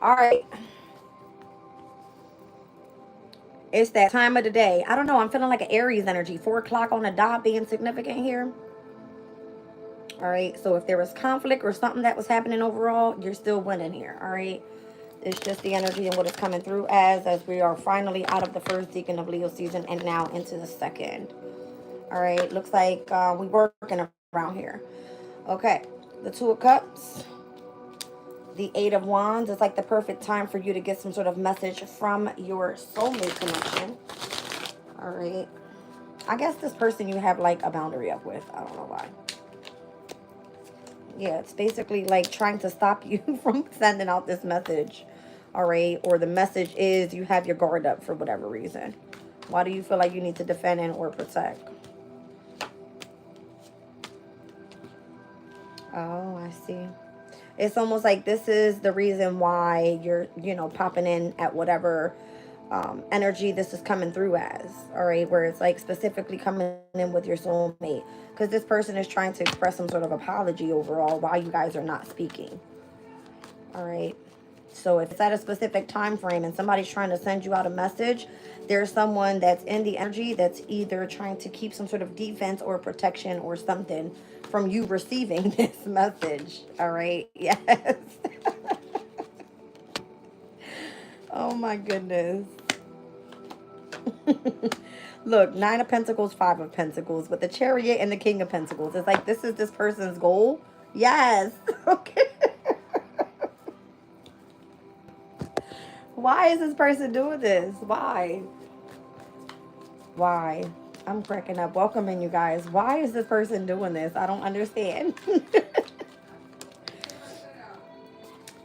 All right. It's that time of the day. I don't know. I'm feeling like an Aries energy. 4 o'clock on the dot being significant here. All right. So if there was conflict or something that was happening overall, you're still winning here. All right. It's just the energy and what it's coming through as we are finally out of the first decan of Leo season and now into the second. All right. Looks like we working around here. Okay. The Two of Cups. The Eight of Wands. It's like the perfect time for you to get some sort of message from your soulmate connection. All right. I guess this person you have like a boundary up with. I don't know why. Yeah, it's basically like trying to stop you from sending out this message. All right. Or the message is you have your guard up for whatever reason. Why do you feel like you need to defend and or protect? Oh, I see. It's almost like this is the reason why you're, popping in at whatever energy this is coming through as. All right. Where it's like specifically coming in with your soulmate. Because this person is trying to express some sort of apology overall while you guys are not speaking. All right. So if it's at a specific time frame and somebody's trying to send you out a message, there's someone that's in the energy that's either trying to keep some sort of defense or protection or something from you receiving this message. All right. Yes. Oh my goodness. Look, Nine of Pentacles, Five of Pentacles, with the Chariot and the King of Pentacles. It's like this is this person's goal. Yes. Okay. Why is this person doing this? Why? Why? I'm cracking up. Welcome in, you guys. Why is this person doing this? I don't understand.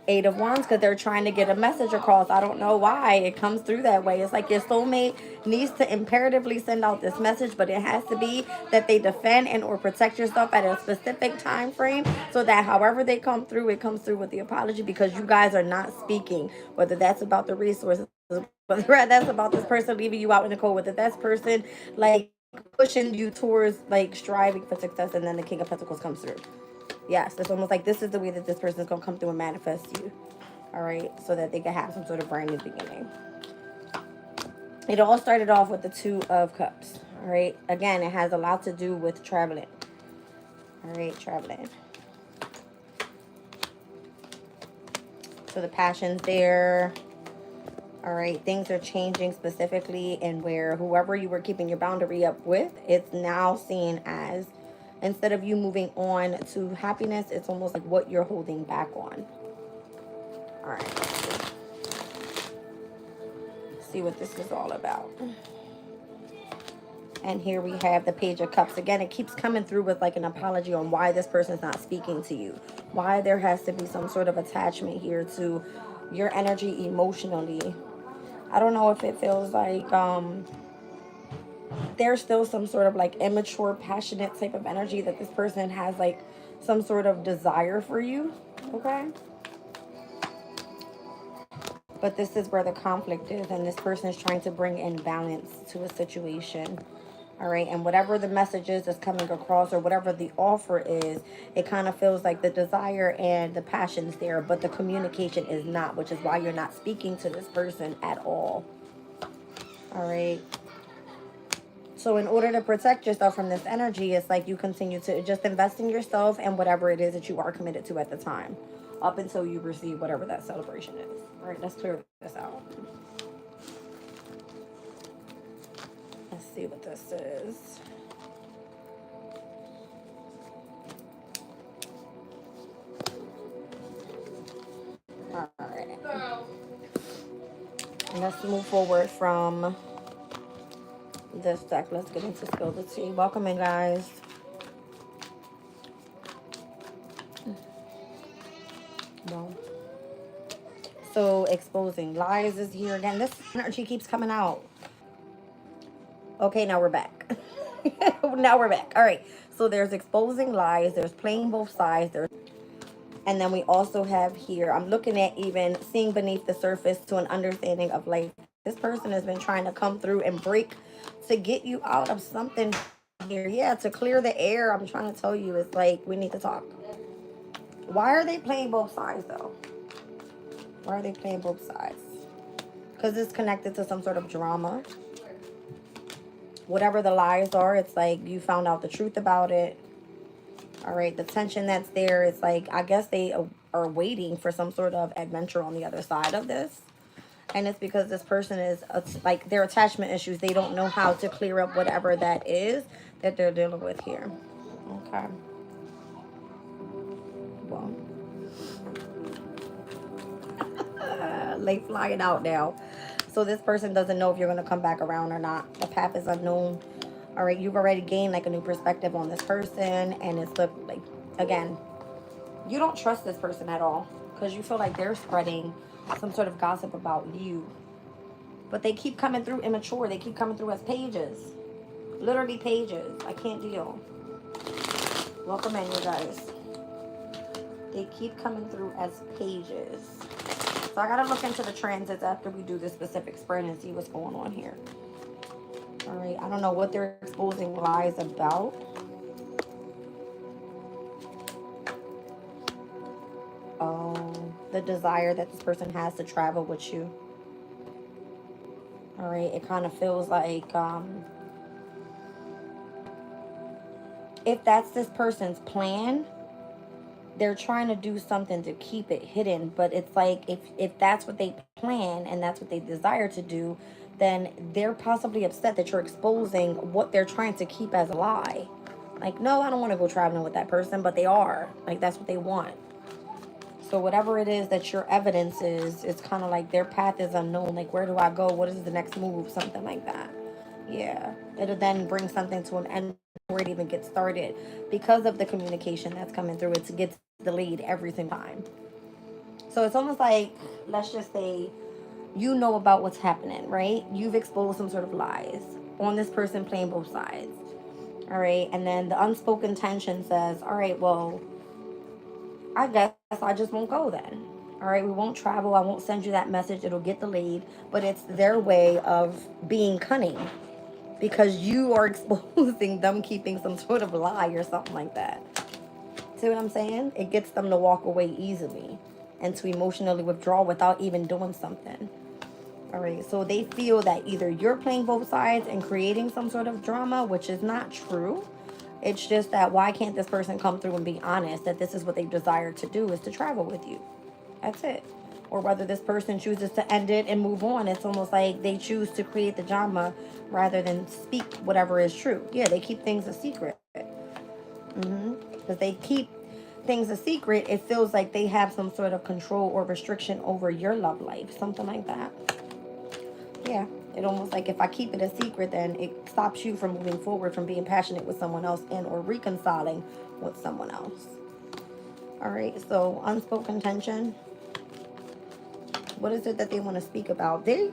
Eight of Wands, because they're trying to get a message across. I don't know why it comes through that way. It's like your soulmate needs to imperatively send out this message, but it has to be that they defend and or protect yourself at a specific time frame so that however they come through, it comes through with the apology because you guys are not speaking, whether that's about the resources, whether that's about this person leaving you out in the cold, whether that's person like pushing you towards like striving for success, and then the King of Pentacles comes through. Yes, it's almost like this is the way that this person is going to come through and manifest you. All right, so that they can have some sort of brand new beginning. It all started off with the Two of Cups. All right, again, it has a lot to do with traveling. All right, traveling. So the passion's there. All right, things are changing specifically, and where whoever you were keeping your boundary up with, it's now seen as, instead of you moving on to happiness, it's almost like what you're holding back on. All right, let's see what this is all about. And here we have the Page of Cups. Again, it keeps coming through with like an apology on why this person's not speaking to you. Why there has to be some sort of attachment here to your energy emotionally. I don't know if it feels like there's still some sort of like immature, passionate type of energy that this person has like some sort of desire for you. Okay. But this is where the conflict is, and this person is trying to bring in balance to a situation. All right, and whatever the message is that's coming across, or whatever the offer is, it kind of feels like the desire and the passion's there, but the communication is not, which is why you're not speaking to this person at all. All right. So in order to protect yourself from this energy, it's like you continue to just invest in yourself and whatever it is that you are committed to at the time, up until you receive whatever that celebration is. All right, let's clear this out. Let's see what this is. All right. And let's move forward from this deck. Let's get into Spill the Tea. Welcome in, guys. Well, so exposing lies is here again. This energy keeps coming out. Okay, now we're back. Now we're back. All right. So there's exposing lies. There's playing both sides. And then we also have here, I'm looking at even seeing beneath the surface to an understanding of life. This person has been trying to come through and break to get you out of something here. Yeah, to clear the air. I'm trying to tell you, it's like we need to talk. Why are they playing both sides though? Why are they playing both sides? Because it's connected to some sort of drama. Whatever the lies are, it's like you found out the truth about it. All right, the tension that's there, it's like, I guess they are waiting for some sort of adventure on the other side of this. And it's because this person is, like, their attachment issues. They don't know how to clear up whatever that is that they're dealing with here. Okay. Well, late flying out now. So this person doesn't know if you're going to come back around or not. The path is unknown. All right, you've already gained like a new perspective on this person. And it's like, again, you don't trust this person at all because you feel like they're spreading some sort of gossip about you. But they keep coming through immature. They keep coming through as pages. Literally pages. I can't deal. Welcome in, you guys. They keep coming through as pages. So I gotta look into the transits after we do this specific spread and see what's going on here. All right, I don't know what they're exposing lies about. Oh, the desire that this person has to travel with you. All right, it kind of feels like if that's this person's plan, they're trying to do something to keep it hidden. But it's like if that's what they plan and that's what they desire to do, then they're possibly upset that you're exposing what they're trying to keep as a lie. Like, no, I don't want to go traveling with that person, but they are. Like, that's what they want. So whatever it is that your evidence is, it's kind of like their path is unknown. Like, where do I go? What is the next move? Something like that. Yeah. It'll then bring something to an end before it even gets started. Because of the communication that's coming through, it gets delayed every single time. So it's almost like, let's just say, you know about what's happening, right? You've exposed some sort of lies on this person playing both sides. All right. And then the unspoken tension says, all right, well, I guess I just won't go then. All right, we won't travel. I won't send you that message. It'll get delayed. But it's their way of being cunning because you are exposing them keeping some sort of lie or something like that. See what I'm saying? It gets them to walk away easily and to emotionally withdraw without even doing something. All right, so they feel that either you're playing both sides and creating some sort of drama, which is not true. It's just that why can't this person come through and be honest that this is what they desire to do, is to travel with you. That's it. Or whether this person chooses to end it and move on, it's almost like they choose to create the drama rather than speak whatever is true. Yeah, they keep things a secret. Because they keep things a secret, it feels like they have some sort of control or restriction over your love life. Something like that. Yeah. It almost like if I keep it a secret, then it stops you from moving forward, from being passionate with someone else and or reconciling with someone else. All right, so unspoken tension. What is it that they want to speak about? They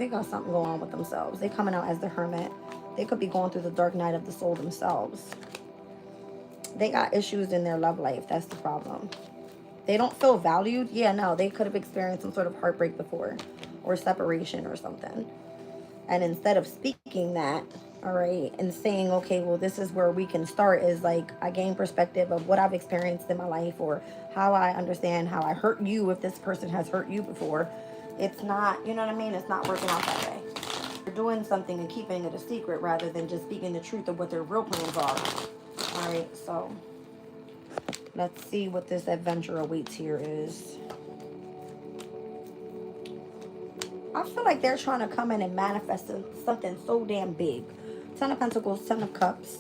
got something going on with themselves. They coming out as the hermit. They could be going through the dark night of the soul themselves. They got issues in their love life. That's the problem. They don't feel valued. Yeah, no, they could have experienced some sort of heartbreak before or separation or something. And instead of speaking that, all right, and saying, okay, well, this is where we can start, is like I gain perspective of what I've experienced in my life or how I understand how I hurt you if this person has hurt you before. It's not, you know what I mean? It's not working out that way. They're doing something and keeping it a secret rather than just speaking the truth of what their real plans are. All right, so let's see what this adventure awaits here is. I feel like they're trying to come in and manifest something so damn big. 10 of Pentacles, 10 of Cups.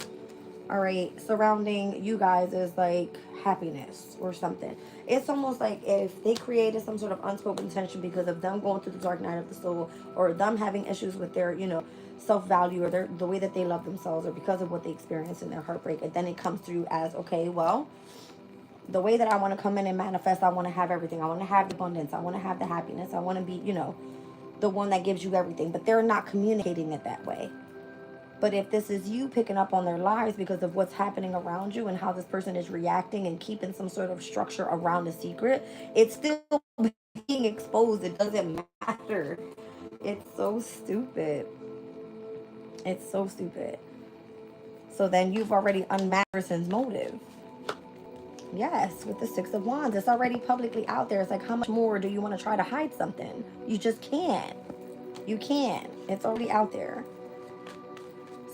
All right, surrounding you guys is like happiness or something. It's almost like if they created some sort of unspoken tension because of them going through the dark night of the soul, or them having issues with their, self-value, or the way that they love themselves, or because of what they experienced in their heartbreak. And then it comes through as, okay, well, the way that I want to come in and manifest, I want to have everything. I want to have the abundance. I want to have the happiness. I want to be, the one that gives you everything. But they're not communicating it that way. But if this is you picking up on their lies because of what's happening around you and how this person is reacting and keeping some sort of structure around the secret, it's still being exposed. It doesn't matter. It's so stupid. It's so stupid. So then you've already unmasked the person's motive. Yes, with the Six of Wands. It's already publicly out there. It's like, how much more do you want to try to hide something? You just can't. You can't. It's already out there.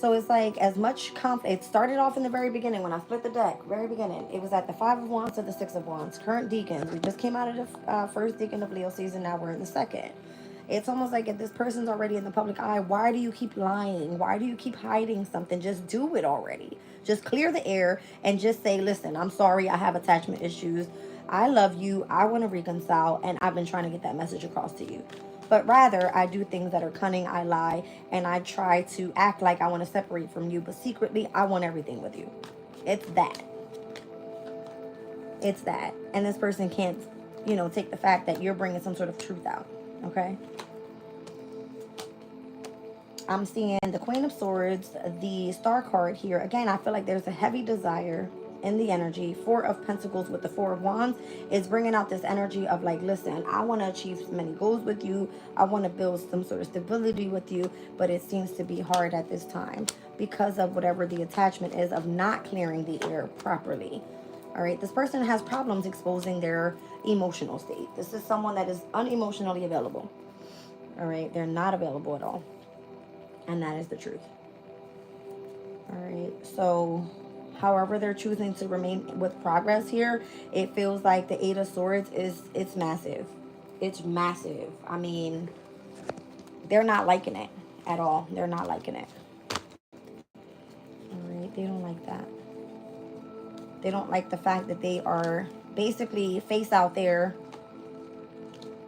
So it's like as much it started off in the very beginning when I split the deck, very beginning. It was at the Five of Wands to the Six of Wands. Current decans. We just came out of the first decan of Leo season. Now we're in the second. It's almost like if this person's already in the public eye, why do you keep lying? Why do you keep hiding something? Just do it already. Just clear the air and just say, listen, I'm sorry, I have attachment issues. I love you. I want to reconcile. And I've been trying to get that message across to you. But rather, I do things that are cunning. I lie. And I try to act like I want to separate from you. But secretly, I want everything with you. It's that. It's that. And this person can't, take the fact that you're bringing some sort of truth out. Okay? I'm seeing the Queen of Swords, the Star card here. Again, I feel like there's a heavy desire in the energy. Four of Pentacles with the Four of Wands is bringing out this energy of like, listen, I want to achieve many goals with you. I want to build some sort of stability with you, but it seems to be hard at this time because of whatever the attachment is of not clearing the air properly. All right, this person has problems exposing their emotional state. This is someone that is unemotionally available. All right, they're not available at all. And that is the truth. All right. So, however they're choosing to remain with progress here, it feels like the Eight of Swords it's massive. It's massive. I mean, they're not liking it at all. They're not liking it. All right. They don't like that. They don't like the fact that they are basically face out there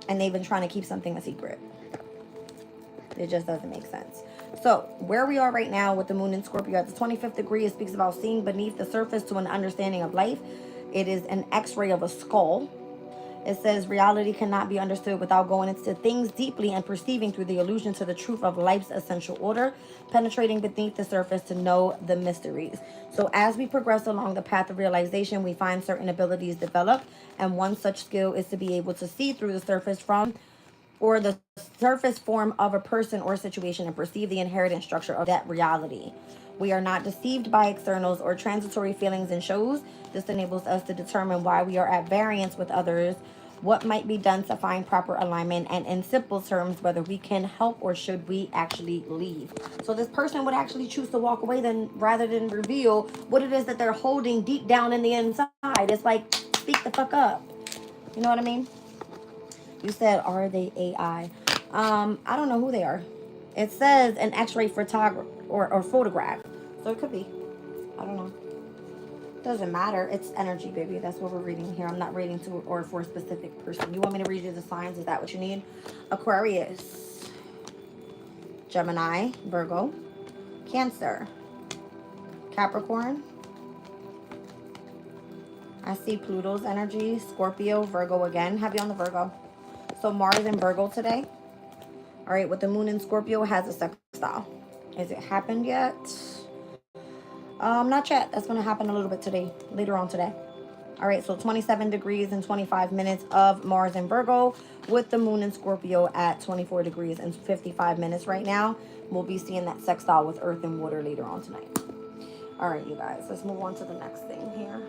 and they've been trying to keep something a secret. It just doesn't make sense. So where we are right now with the moon in Scorpio at the 25th degree, it speaks about seeing beneath the surface to an understanding of life. It is an x-ray of a skull. It says reality cannot be understood without going into things deeply and perceiving through the illusion to the truth of life's essential order, penetrating beneath the surface to know the mysteries. So as we progress along the path of realization, we find certain abilities develop, and one such skill is to be able to see through the surface or the surface form of a person or situation and perceive the inherent structure of that reality. We are not deceived by externals or transitory feelings and shows. This enables us to determine why we are at variance with others, what might be done to find proper alignment, and in simple terms, whether we can help or should we actually leave. So this person would actually choose to walk away rather than reveal what it is that they're holding deep down in the inside. It's like, speak the fuck up. You know what I mean? You said, are they AI? I don't know who they are. It says an x-ray photograph or photograph. So it could be. I don't know. Doesn't matter. It's energy, baby. That's what we're reading here. I'm not reading to or for a specific person. You want me to read you the signs? Is that what you need? Aquarius, Gemini, Virgo, Cancer, Capricorn. I see Pluto's energy, Scorpio, Virgo again. Heavy on the Virgo. So Mars in Virgo today. All right, with the moon in Scorpio, it has a sextile. Has it happened yet? Not yet. That's going to happen a little bit today, later on today. All right, so 27 degrees and 25 minutes of Mars in Virgo with the moon in Scorpio at 24 degrees and 55 minutes right now. We'll be seeing that sextile with Earth and water later on tonight. All right, you guys, let's move on to the next thing here.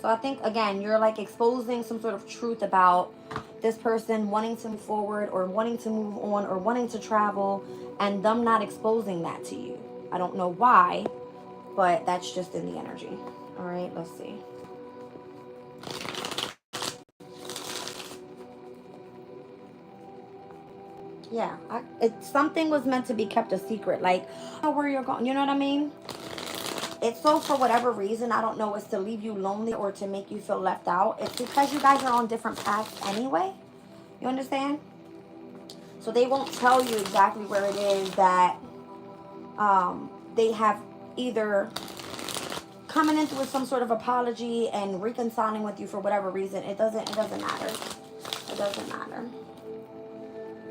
So I think, again, you're like exposing some sort of truth about this person wanting to move forward or wanting to move on or wanting to travel and them not exposing that to you. I don't know why, but that's just in the energy. All right, let's see. Yeah, something was meant to be kept a secret. Like, I don't know where you're going. You know what I mean? It's so for whatever reason, I don't know, it's to leave you lonely or to make you feel left out. It's because you guys are on different paths anyway. You understand? So they won't tell you exactly where it is that they have either coming into with some sort of apology and reconciling with you for whatever reason. It doesn't matter. It doesn't matter.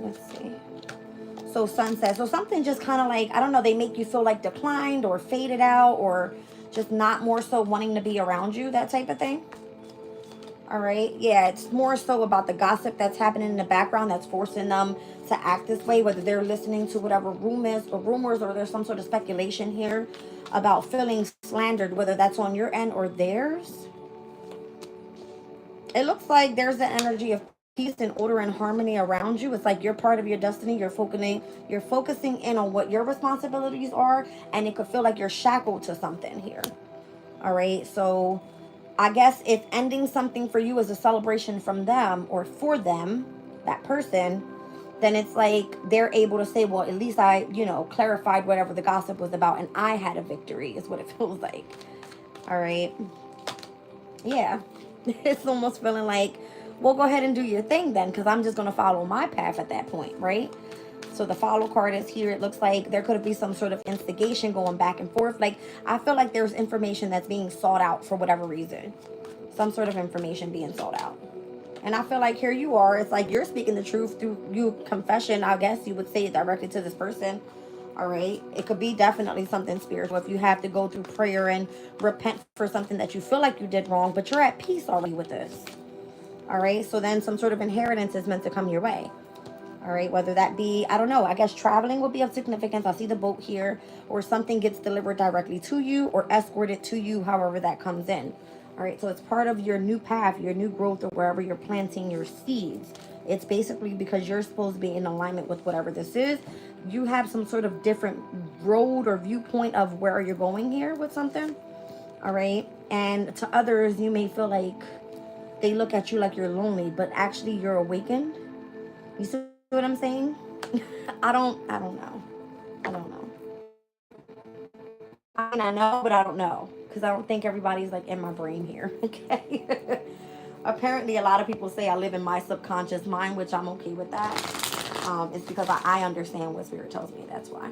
Let's see. So sunset. So something just kind of like, I don't know, they make you feel like declined or faded out or just not more so wanting to be around you, that type of thing. All right. Yeah, it's more so about the gossip that's happening in the background that's forcing them to act this way, whether they're listening to whatever rumors or there's some sort of speculation here about feeling slandered, whether that's on your end or theirs. It looks like there's the energy of peace and order and harmony around you. It's like you're part of your destiny. You're focusing in on what your responsibilities are, and it could feel like you're shackled to something here. All right. So I guess if ending something for you is a celebration from them or for them, that person, then it's like they're able to say, well, at least I, clarified whatever the gossip was about and I had a victory, is what it feels like. All right. Yeah. It's almost feeling like, well, go ahead and do your thing then, because I'm just going to follow my path at that point, right? So the follow card is here. It looks like there could be some sort of instigation going back and forth. Like, I feel like there's information that's being sought out for whatever reason. Some sort of information being sought out. And I feel like here you are. It's like you're speaking the truth through you confession. I guess you would say it directly to this person. All right. It could be definitely something spiritual if you have to go through prayer and repent for something that you feel like you did wrong, but you're at peace already with this. All right. So then some sort of inheritance is meant to come your way. All right. Whether that be, I don't know, I guess traveling would be of significance. I see the boat here, or something gets delivered directly to you or escorted to you, however that comes in. All right. So it's part of your new path, your new growth, or wherever you're planting your seeds. It's basically because you're supposed to be in alignment with whatever this is. You have some sort of different road or viewpoint of where you're going here with something. All right. And to others, you may feel like they look at you like you're lonely, but actually you're awakened. You see what I'm saying? I don't know. I don't know. I mean, I know, but I don't know. Because I don't think everybody's like in my brain here. Okay. Apparently, a lot of people say I live in my subconscious mind, which I'm okay with that. It's because I understand what spirit tells me. That's why.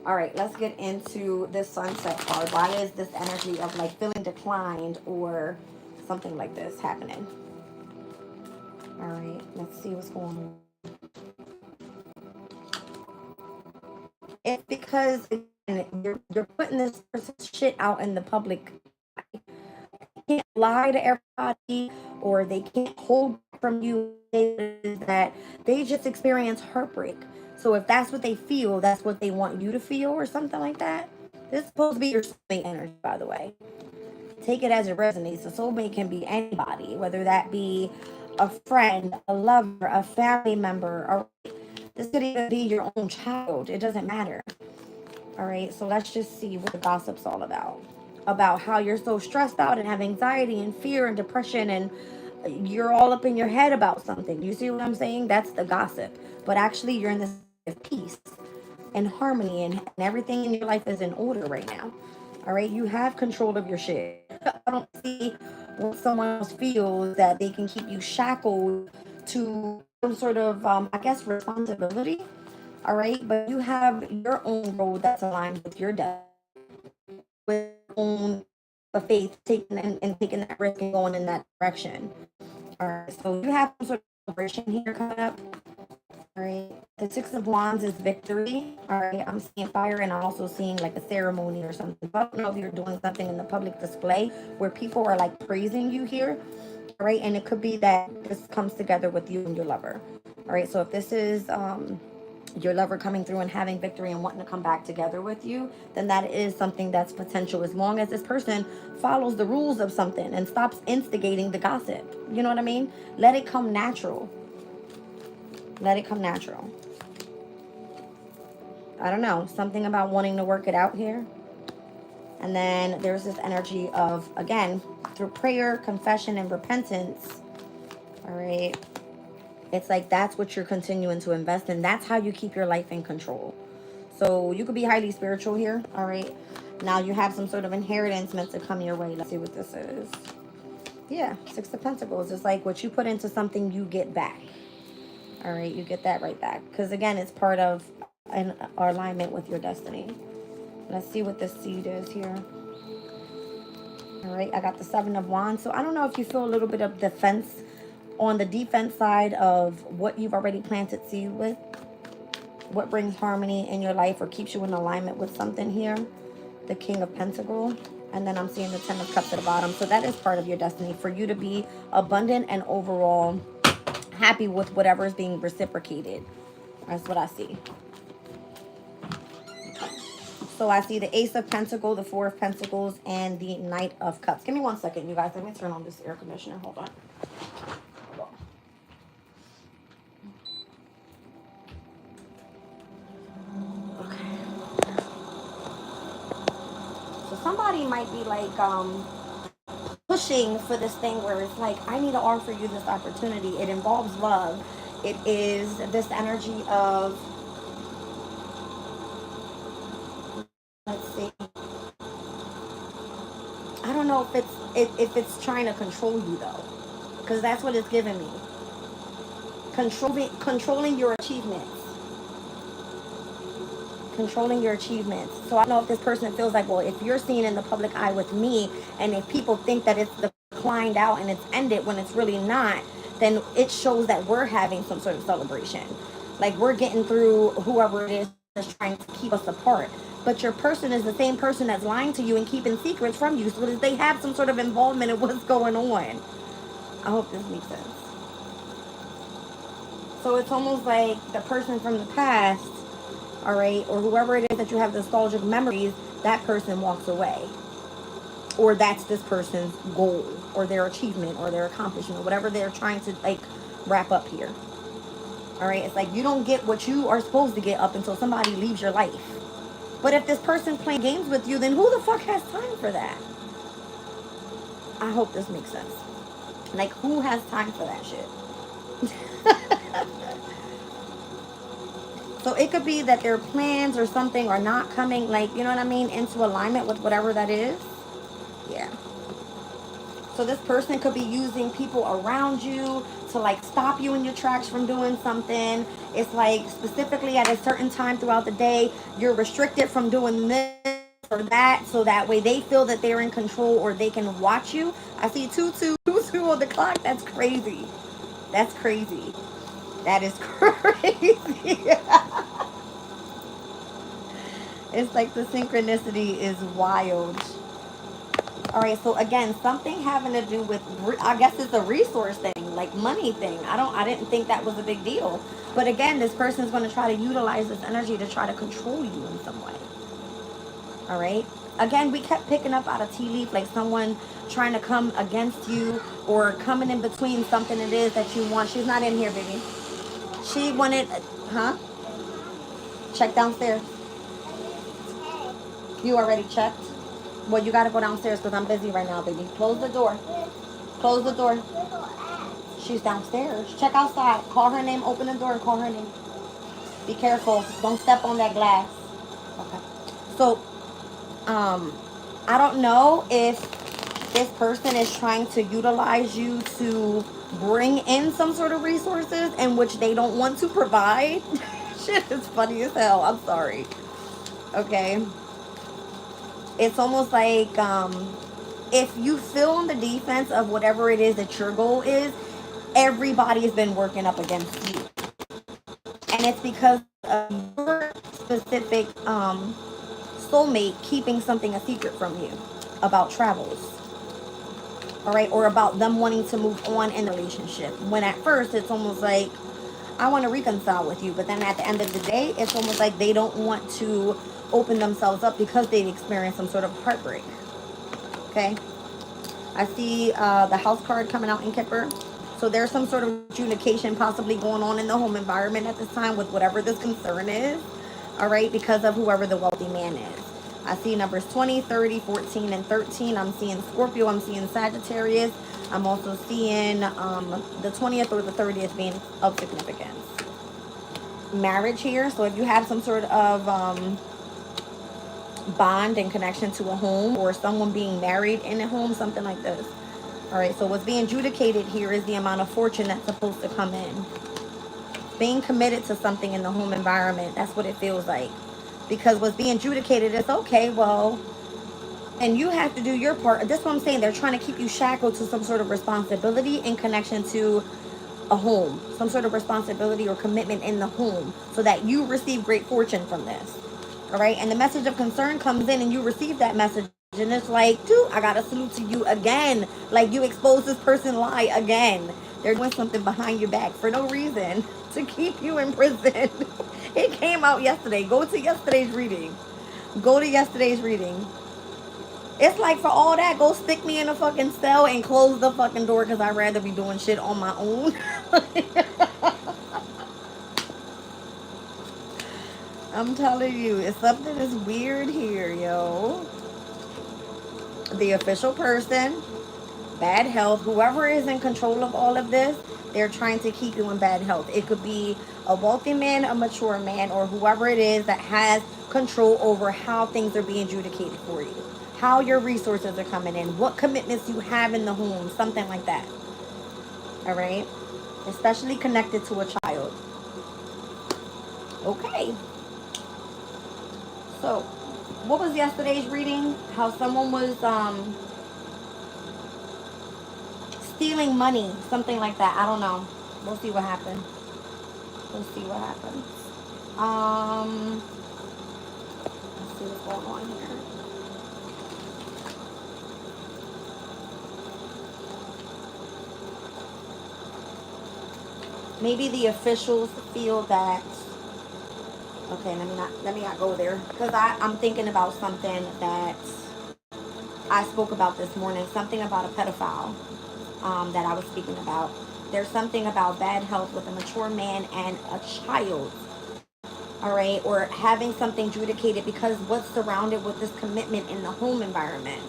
All right, let's get into this sunset card. Why is this energy of like feeling declined or something like this happening? All right, let's see what's going on. It's because again, you're putting this person's shit out in the public. They can't lie to everybody, or they can't hold back from you. That they just experience heartbreak. So if that's what they feel, that's what they want you to feel, or something like that. This is supposed to be your soulmate energy, by the way. Take it as it resonates. A soulmate can be anybody, whether that be a friend, a lover, a family member, or this could even be your own child. It doesn't matter. All right, so let's just see what the gossip's all about. About how you're so stressed out and have anxiety and fear and depression, and you're all up in your head about something. You see what I'm saying? That's the gossip. But actually, you're in this state of peace and harmony, and everything in your life is in order right now. All right, you have control of your shit. I don't see what someone else feels that they can keep you shackled to some sort of, I guess, responsibility. All right, but you have your own road that's aligned with your death, with your own faith, taking and taking that risk and going in that direction. All right, so you have some sort of celebration here coming up. All right, the Six of Wands is victory. All right, I'm seeing fire, and I'm also seeing like a ceremony or something. I don't know if you're doing something in the public display where people are like praising you here. All right, and it could be that this comes together with you and your lover. All right, so if this is your lover coming through and having victory and wanting to come back together with you, then that is something that's potential, as long as this person follows the rules of something and stops instigating the gossip. You know what I mean? Let it come natural. Let it come natural. I don't know, something about wanting to work it out here. And then there's this energy of, again, through prayer, confession, and repentance. All right. It's like that's what you're continuing to invest in. That's how you keep your life in control. So you could be highly spiritual here. All right. Now you have some sort of inheritance meant to come your way. Let's see what this is. Yeah, Six of Pentacles. It's like what you put into something, you get back. All right, you get that right back. Because again, it's part of an alignment with your destiny. Let's see what this seed is here. All right, I got the Seven of Wands. So I don't know if you feel a little bit of defense on the defense side of what you've already planted seed with. What brings harmony in your life or keeps you in alignment with something here. The King of Pentacles. And then I'm seeing the Ten of Cups at the bottom. So that is part of your destiny, for you to be abundant and overall happy with whatever is being reciprocated. That's what I see. So I see the Ace of Pentacles, the Four of Pentacles, and the Knight of Cups. Give me 1 second, you guys. Let me turn on this air conditioner. Hold on. Okay. So somebody might be like pushing for this thing where it's like, I need to offer you this opportunity. It involves love. It is this energy of, let's see, I don't know if it's trying to control you though, because that's what it's giving me. Controlling your achievements. Controlling your achievements. So I don't know if this person feels like, well, if you're seen in the public eye with me, and if people think that it's declined out and it's ended when it's really not, then it shows that we're having some sort of celebration. Like we're getting through whoever it is that's trying to keep us apart. But your person is the same person that's lying to you and keeping secrets from you, so that they have some sort of involvement in what's going on. I hope this makes sense. So it's almost like the person from the past, all right, or whoever it is that you have nostalgic memories, that person walks away. Or that's this person's goal, or their achievement, or their accomplishment, or whatever they're trying to like wrap up here. All right, it's like you don't get what you are supposed to get up until somebody leaves your life. But if this person's playing games with you, then who the fuck has time for that? I hope this makes sense. Like, who has time for that shit? So it could be that their plans or something are not coming, like, you know what I mean, into alignment with whatever that is. Yeah. So this person could be using people around you to like stop you in your tracks from doing something. It's like specifically at a certain time throughout the day, you're restricted from doing this or that, so that way they feel that they're in control or they can watch you. I see 2222 on the clock. That's crazy. That's crazy. That is crazy. It's like the synchronicity is wild. All right, so again, something having to do with, I guess it's a resource thing, like money thing. I didn't think that was a big deal. But again, this person's going to try to utilize this energy to try to control you in some way. All right. Again, we kept picking up out of tea leaf, like someone trying to come against you or coming in between something it is that you want. She's not in here, baby. She wanted, huh? Check downstairs. You already checked? Well, you got to go downstairs because I'm busy right now, baby. Close the door. Close the door. She's downstairs. Check outside. Call her name. Open the door and call her name. Be careful. Don't step on that glass. Okay. So, I don't know if this person is trying to utilize you to bring in some sort of resources in which they don't want to provide. Shit is funny as hell. I'm sorry. Okay. It's almost like if you feel on the defense of whatever it is that your goal is, everybody's been working up against you. And it's because of your specific soulmate keeping something a secret from you about travels. All right, or about them wanting to move on in the relationship. When at first it's almost like, I want to reconcile with you, but then at the end of the day, it's almost like they don't want to open themselves up because they've experienced some sort of heartbreak. Okay, I see the house card coming out in Kipper. So there's some sort of communication possibly going on in the home environment at this time with whatever this concern is. All right, because of whoever the wealthy man is. I see numbers 20, 30, 14, and 13. I'm seeing Scorpio. I'm seeing Sagittarius. I'm also seeing the 20th or the 30th being of significance. Marriage here. So if you have some sort of bond and connection to a home or someone being married in a home, something like this. All right, so what's being adjudicated here is the amount of fortune that's supposed to come in. Being committed to something in the home environment, that's what it feels like. Because what's being adjudicated is, okay, well, and you have to do your part. That's what I'm saying. They're trying to keep you shackled to some sort of responsibility in connection to a home. Some sort of responsibility or commitment in the home so that you receive great fortune from this. All right, and the message of concern comes in and you receive that message. And it's like, dude, I got to salute to you again. Like, you expose this person lie again. They're doing something behind your back for no reason to keep you in prison. It came out yesterday. Go to yesterday's reading. Go to yesterday's reading. It's like, for all that, go stick me in a fucking cell and close the fucking door, because I'd rather be doing shit on my own. I'm telling you, it's something that's weird here, yo. The official person, bad health, whoever is in control of all of this, they're trying to keep you in bad health. It could be a wealthy man, a mature man, or whoever it is that has control over how things are being adjudicated for you, how your resources are coming in, what commitments you have in the home, something like that. All right? Especially connected to a child. Okay. So, what was yesterday's reading? How someone was stealing money, something like that. I don't know. We'll see what happens. We'll see what happens. Let's see what's going on here. Maybe the officials feel that. Okay, let me not go there, because I'm thinking about something that I spoke about this morning. Something about a pedophile that I was speaking about. There's something about bad health with a mature man and a child. All right, or having something adjudicated because what's surrounded with this commitment in the home environment.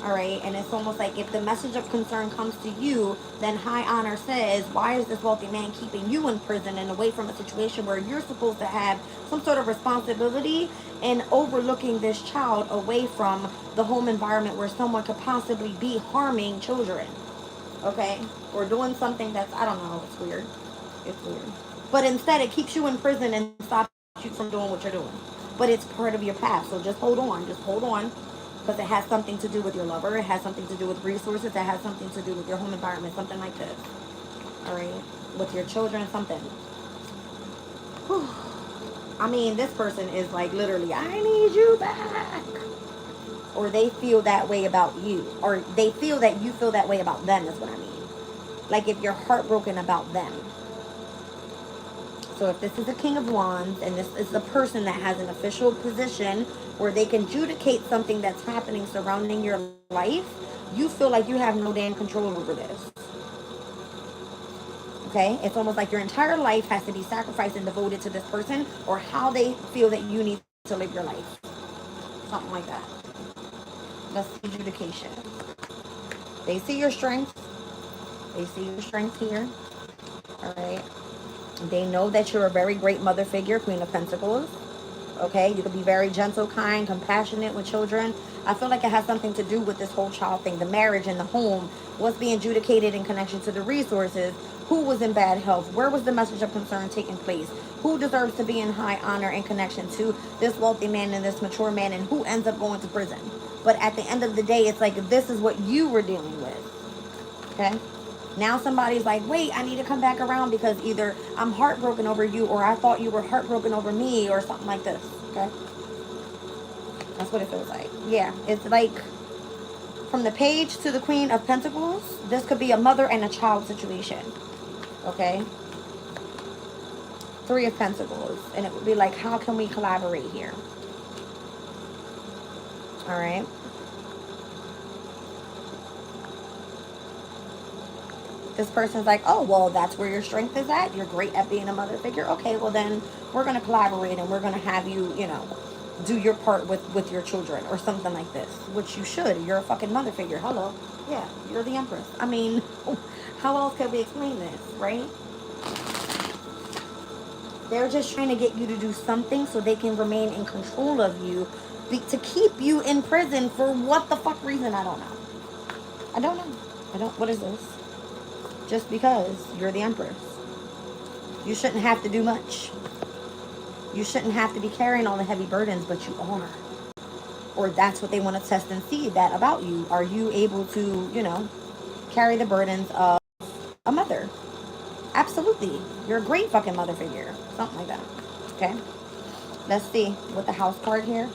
All right, and it's almost like if the message of concern comes to you, then high honor says, why is this wealthy man keeping you in prison and away from a situation where you're supposed to have some sort of responsibility and overlooking this child away from the home environment where someone could possibly be harming children, okay, or doing something that's, I don't know, it's weird. It's weird. But instead it keeps you in prison and stops you from doing what you're doing. But it's part of your path, so just hold on. Just hold on, because it has something to do with your lover. It has something to do with resources. It has something to do with your home environment, something like this. All right, with your children, something. Whew. I mean, this person is like literally, I need you back. Or they feel that way about you. Or they feel that you feel that way about them, is what I mean. Like if you're heartbroken about them. So if this is a King of Wands and this is a person that has an official position where they can adjudicate something that's happening surrounding your life, you feel like you have no damn control over this. Okay? It's almost like your entire life has to be sacrificed and devoted to this person, or how they feel that you need to live your life. Something like that. That's adjudication. They see your strength. They see your strength here. All right? They know that you're a very great mother figure, Queen of Pentacles. Okay, you can be very gentle, kind, compassionate with children. I feel like it has something to do with this whole child thing, the marriage and the home, what's being adjudicated in connection to the resources, who was in bad health, where was the message of concern taking place, who deserves to be in high honor in connection to this wealthy man and this mature man, and who ends up going to prison. But at the end of the day, it's like this is what you were dealing with. Okay? Now somebody's like, wait, I need to come back around because either I'm heartbroken over you or I thought you were heartbroken over me or something like this. Okay? That's what it feels like. Yeah, it's like from the Page to the Queen of Pentacles, this could be a mother and a child situation. Okay? Three of Pentacles. And it would be like, how can we collaborate here? All right? This person's like, oh, well, that's where your strength is at. You're great at being a mother figure. Okay, well, then we're going to collaborate and we're going to have you, you know, do your part with your children or something like this, which you should. You're a fucking mother figure. Hello. Yeah, you're the Empress. I mean, how else can we explain this, right? They're just trying to get you to do something so they can remain in control of you, to keep you in prison for what the fuck reason? I don't know. I don't know. What is this? Just because you're the Empress. You shouldn't have to do much. You shouldn't have to be carrying all the heavy burdens, but you are. Or that's what they want to test and see that about you. Are you able to, you know, carry the burdens of a mother? Absolutely. You're a great fucking mother figure. Something like that. Okay. Let's see with the House card here.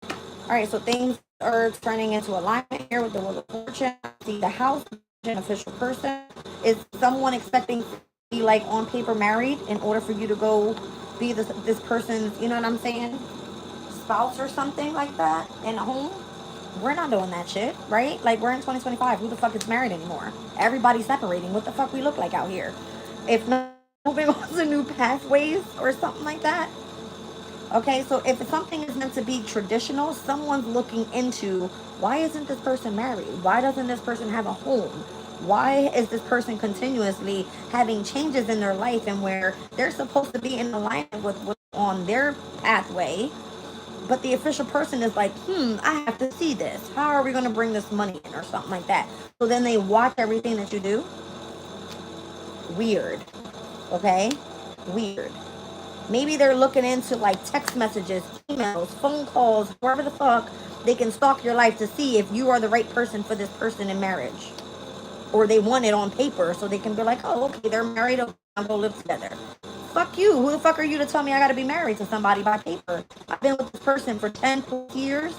All right, so things are turning into alignment here with the Wheel of Fortune. See the House, an official person. Is someone expecting to be like on paper married in order for you to go be this person's, you know what I'm saying? spouse or something like that in a home. We're not doing that shit, right? Like, we're in 2025. Who the fuck is married anymore? Everybody's separating. What the fuck we look like out here? If not moving on to new pathways or something like that. Okay, so if something is meant to be traditional, someone's looking into, why isn't this person married? Why doesn't this person have a home? Why is this person continuously having changes in their life, and where they're supposed to be in alignment with what's on their pathway, but the official person is like, I have to see this. How are we going to bring this money in or something like that? So then they watch everything that you do. Weird. Okay? Weird. Maybe they're looking into like text messages, emails, phone calls, wherever the fuck. They can stalk your life to see if you are the right person for this person in marriage. Or they want it on paper so they can be like, oh, okay, they're married, okay, I'm going to live together. Fuck you. Who the fuck are you to tell me I got to be married to somebody by paper? I've been with this person for 10 years.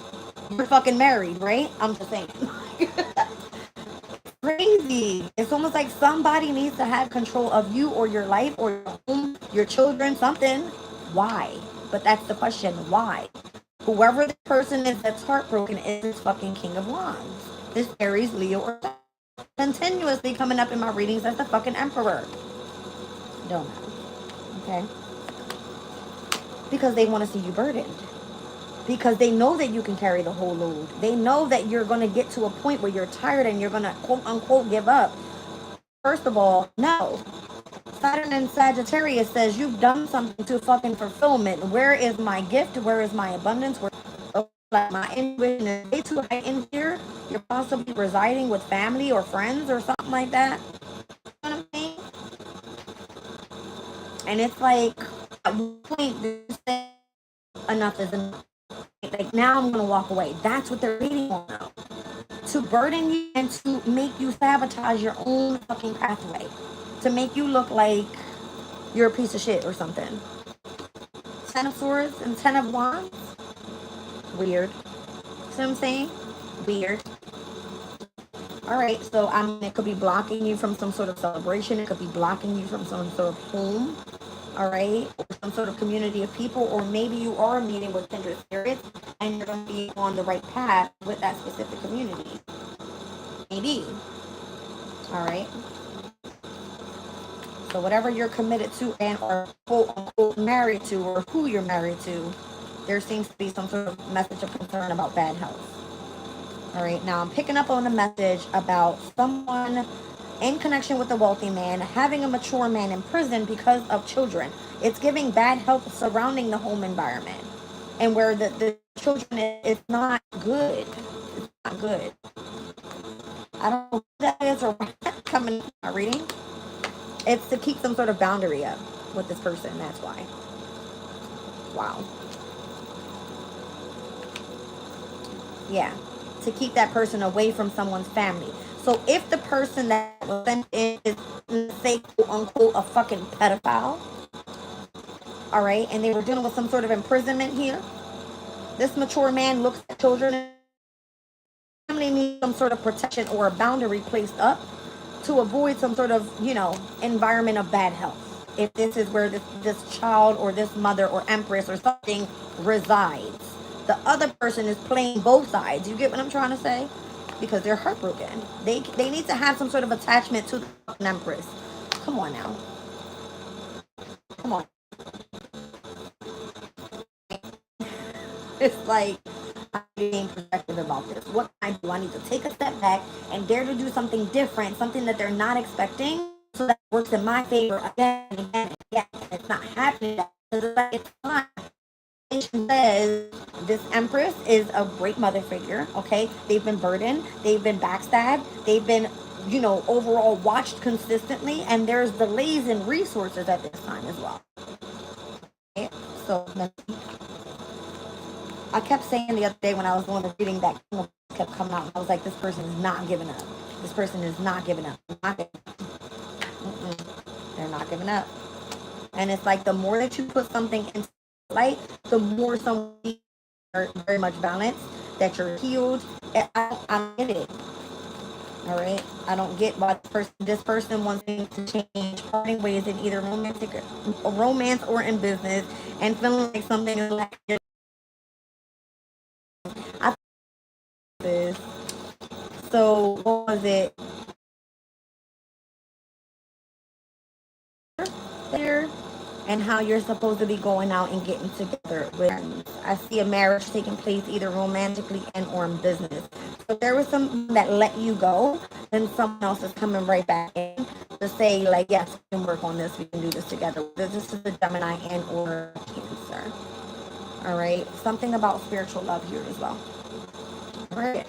You're fucking married, right? I'm just saying. Crazy. It's almost like somebody needs to have control of you or your life or your home, your children, something. Why? But that's the question. Why? Whoever the person is that's heartbroken is this fucking King of Wands. This Aries, Leo, or continuously coming up in my readings as the fucking Emperor. Don't know. Okay? Because they want to see you burdened. Because they know that you can carry the whole load. They know that you're going to get to a point where you're tired and you're going to quote unquote give up. First of all, no. Saturn in Sagittarius says you've done something to fucking fulfillment. Where is my gift? Where is my abundance? Where like my intuition is way too high in here. You're possibly residing with family or friends or something like that. You know what I'm saying? And it's like, at one point, you say enough is enough. Like, now I'm gonna walk away. That's what they're reading on now. To burden you and to make you sabotage your own fucking pathway. To make you look like you're a piece of shit or something. 10 of Swords and 10 of Wands. Weird. See what I'm saying? Weird. Alright, so I mean, it could be blocking you from some sort of celebration. It could be blocking you from some sort of home. Alright? Or some sort of community of people. Or maybe you are meeting with kindred spirits and you're going to be on the right path with that specific community. Maybe. Alright? So whatever you're committed to and or quote unquote married to, or who you're married to, there seems to be some sort of message of concern about bad health. All right, now I'm picking up on a message about someone in connection with a wealthy man having a mature man in prison because of children. It's giving bad health surrounding the home environment, and where the children is not good. It's not good. I don't know what that is or what coming in my reading. It's to keep some sort of boundary up with this person. That's why. Wow. Yeah. To keep that person away from someone's family. So if the person that was sent in is, say, quote unquote, a fucking pedophile, all right, and they were dealing with some sort of imprisonment here, this mature man looks at children and family needs some sort of protection or a boundary placed up to avoid some sort of, environment of bad health. If this is where this child or this mother or empress or something resides. The other person is playing both sides. You get what I'm trying to say? Because they're heartbroken. They need to have some sort of attachment to the fucking empress. Come on now. Come on. It's like, I'm being protective about this. What can I do? I need to take a step back and dare to do something different, something that they're not expecting, so that it works in my favor again and again and again. It's not happening. It's fine. Says this empress is a great mother figure. Okay, they've been burdened, they've been backstabbed, they've been overall watched consistently, and there's delays in resources at this time as well. Okay? So I kept saying the other day when I was doing the reading that kept coming out, and I was like, this person is not giving up. This person is not giving up. They're not giving up. And it's like, the more that you put something into light, the more some are very much balanced, that you're healed. I don't get it. All right, I don't get why this person wants to change parting ways in either romance or in business, and feeling like something is like does it there, and how you're supposed to be going out and getting together with friends. I see a marriage taking place either romantically and or in business. So there was something that let you go, then someone else is coming right back in to say like, yes, we can work on this, we can do this together. This is a Gemini and or Cancer. All right, something about spiritual love here as well. All right.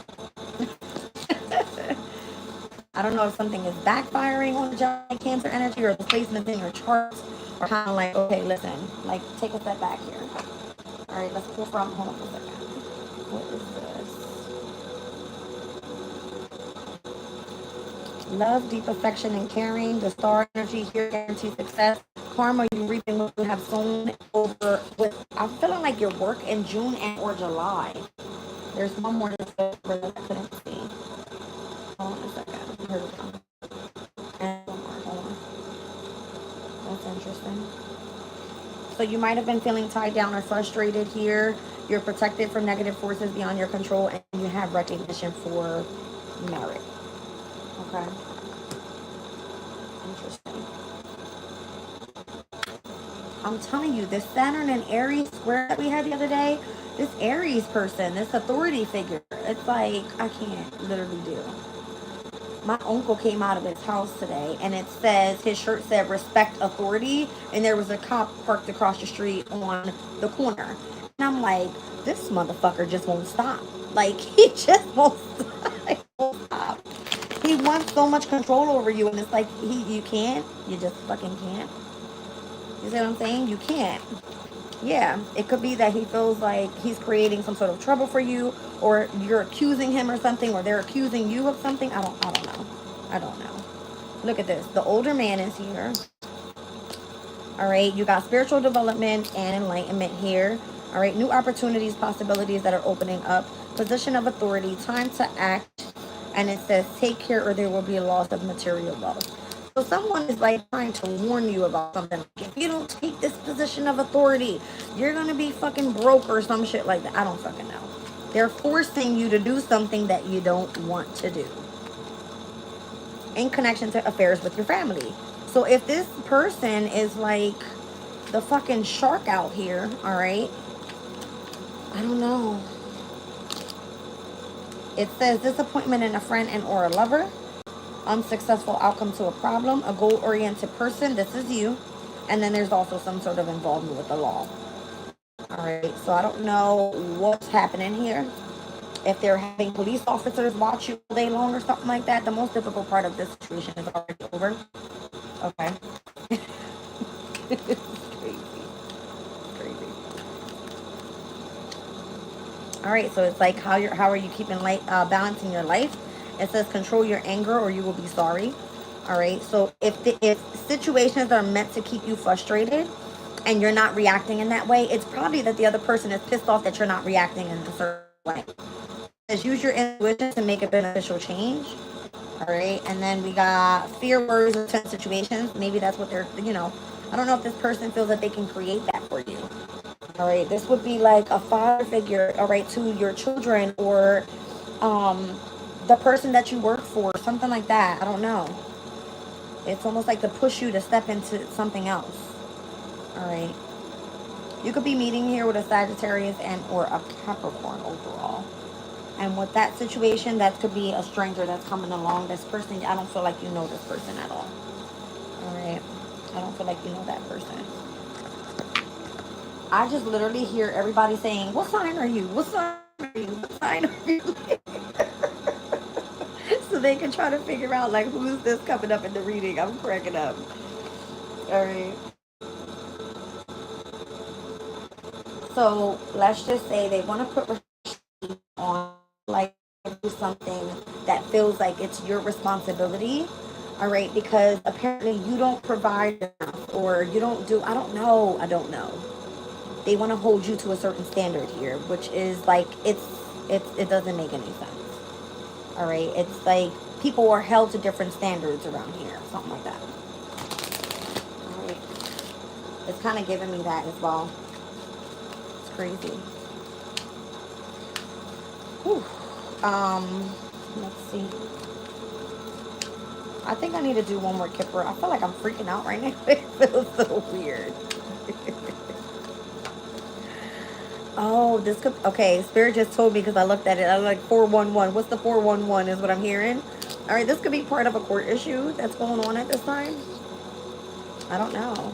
I don't know if something is backfiring on the Gemini Cancer energy or the placement in your charts, or kind of like, okay, listen, like take a step back here. All right, let's pull from, hold on for a second. What is this? Love, deep affection, and caring. The star energy here guarantees success. Karma, you reaping what you have sown over with. I'm feeling like your work in June and or July. There's one more that's good for that I couldn't see. Hold on a second. Here we go. And one more. Hold on. That's interesting. So you might have been feeling tied down or frustrated here. You're protected from negative forces beyond your control, and you have recognition for merit. Okay. Interesting. I'm telling you, this Saturn and Aries square that we had the other day, this Aries person, this authority figure, it's like, I can't literally do. My uncle came out of his house today, and it says, his shirt said respect authority, and there was a cop parked across the street on the corner. And I'm like, this motherfucker just won't stop. Like, he just won't stop. He won't stop. He wants so much control over you, and it's like, you can't. You just fucking can't. You see what I'm saying? You can't. Yeah, it could be that he feels like he's creating some sort of trouble for you, or you're accusing him or something, or they're accusing you of something. I don't know. I don't know. Look at this. The older man is here. All right, you got spiritual development and enlightenment here. All right, new opportunities, possibilities that are opening up. Position of authority, time to act. And it says, take care or there will be a loss of material wealth. So someone is like trying to warn you about something. If you don't take this position of authority, you're going to be fucking broke or some shit like that. I don't fucking know. They're forcing you to do something that you don't want to do in connection to affairs with your family. So if this person is like the fucking shark out here, all right, I don't know. It says disappointment in a friend and or a lover. Unsuccessful outcome to a problem, a goal-oriented person, this is you, and then there's also some sort of involvement with the law. All right, so I don't know what's happening here. If they're having police officers watch you all day long or something like that, the most difficult part of this situation is already over. Okay. It's crazy. All right, so it's like how are you keeping balancing your life? It says control your anger or you will be sorry. All right. So if situations are meant to keep you frustrated and you're not reacting in that way, it's probably that the other person is pissed off that you're not reacting in a certain way. Just use your intuition to make a beneficial change. All right. And then we got fear, worries, or tense situations. Maybe that's what they're, I don't know if this person feels that they can create that for you. All right. This would be like a father figure, all right, to your children, or the person that you work for, something like that. I don't know. It's almost like to push you to step into something else. All right. You could be meeting here with a Sagittarius and or a Capricorn overall. And with that situation, that could be a stranger that's coming along. This person, I don't feel like you know this person at all. All right. I don't feel like you know that person. I just literally hear everybody saying, what sign are you? What sign are you? What sign are you? So they can try to figure out like who's this coming up in the reading. I'm cracking up. All right. So let's just say they want to put on like do something that feels like it's your responsibility. All right, because apparently you don't provide enough, or you don't do. I don't know. They want to hold you to a certain standard here, which is like it doesn't make any sense. All right, it's like people are held to different standards around here, something like that. All right, it's kind of giving me that as well. It's crazy. Whew. Let's see. I think I need to do one more Kipper. I feel like I'm freaking out right now. It feels so weird. Oh, this could, okay, Spirit just told me because I looked at it. I'm like 411. What's the 411 is what I'm hearing. All right, this could be part of a court issue that's going on at this time. I don't know.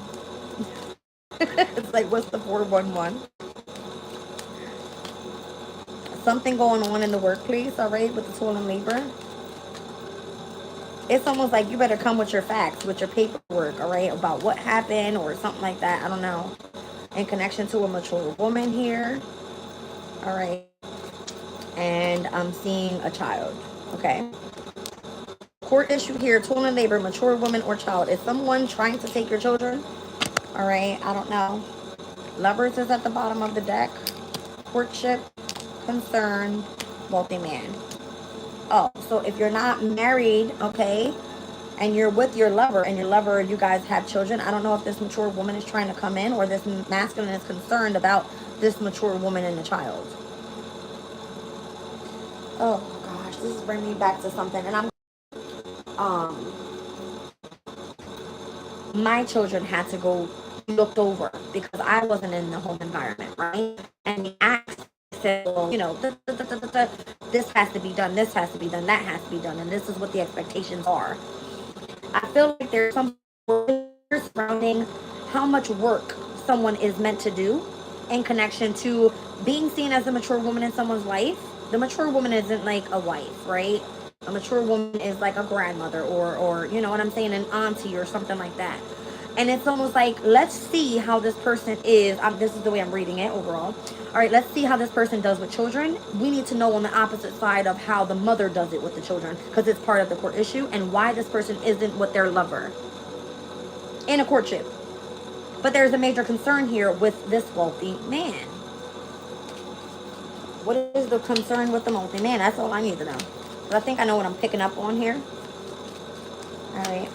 It's like, what's the 411? Something going on in the workplace, all right, with the toil and labor. It's almost like you better come with your facts, with your paperwork, all right, about what happened or something like that. I don't know. In connection to a mature woman here, all right, and I'm seeing a child, okay. Court issue here, toil and labor, mature woman or child. Is someone trying to take your children? All right, I don't know. Lovers is at the bottom of the deck. Courtship, concern, wealthy man. Oh, so if you're not married, okay, and you're with your lover, and your lover, you guys have children, I don't know if this mature woman is trying to come in or this masculine is concerned about this mature woman and the child. Oh gosh, this is bringing me back to something. And my children had to go looked over because I wasn't in the home environment, right? And the act said, well, you know, this has to be done, this has to be done, that has to be done, and this is what the expectations are. I feel like there's some surrounding how much work someone is meant to do in connection to being seen as a mature woman in someone's life. The mature woman isn't like a wife, right? A mature woman is like a grandmother or you know what I'm saying, an auntie or something like that. And it's almost like, let's see how this person is. This is the way I'm reading it overall. All right, let's see how this person does with children. We need to know on the opposite side of how the mother does it with the children, because it's part of the court issue, and why this person isn't with their lover in a courtship. But there's a major concern here with this wealthy man. What is the concern with the wealthy man? That's all I need to know. But I think I know what I'm picking up on here. All right.